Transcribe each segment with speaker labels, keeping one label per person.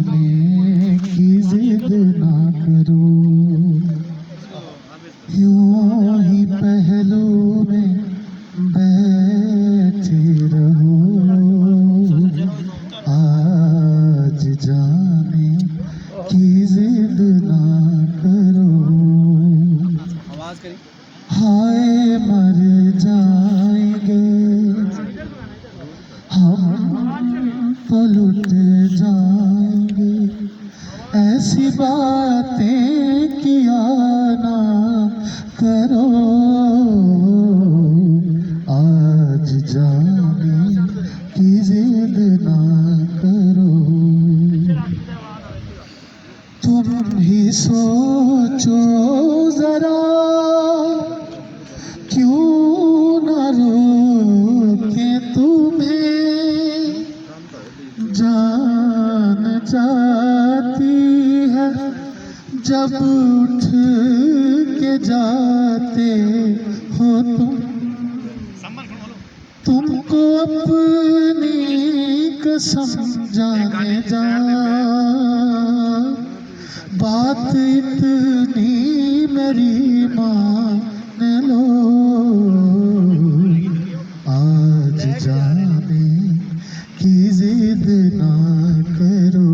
Speaker 1: जाने की जिद ना करो, यूं ही पहलू में बैठे रहो। आज जाने की जिद ना करो, हाय मर जाएंगे हम तो लुट जाएंगे, ऐसी बातें किया ना करो। आज जाने की जिद ना करो, तुम ही सोचो जरा क्यों न रोके तुम्हें, जान जाती है जब उठ के जाते हो तुमको अपनी कसम जाने जा, बात इतनी मेरी मान लो। आज जाने की जिद ना करो,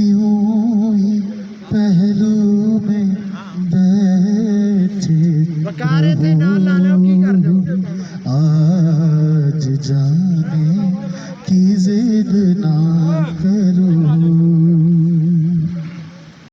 Speaker 1: यूं ही पहलू में बैठे रहो।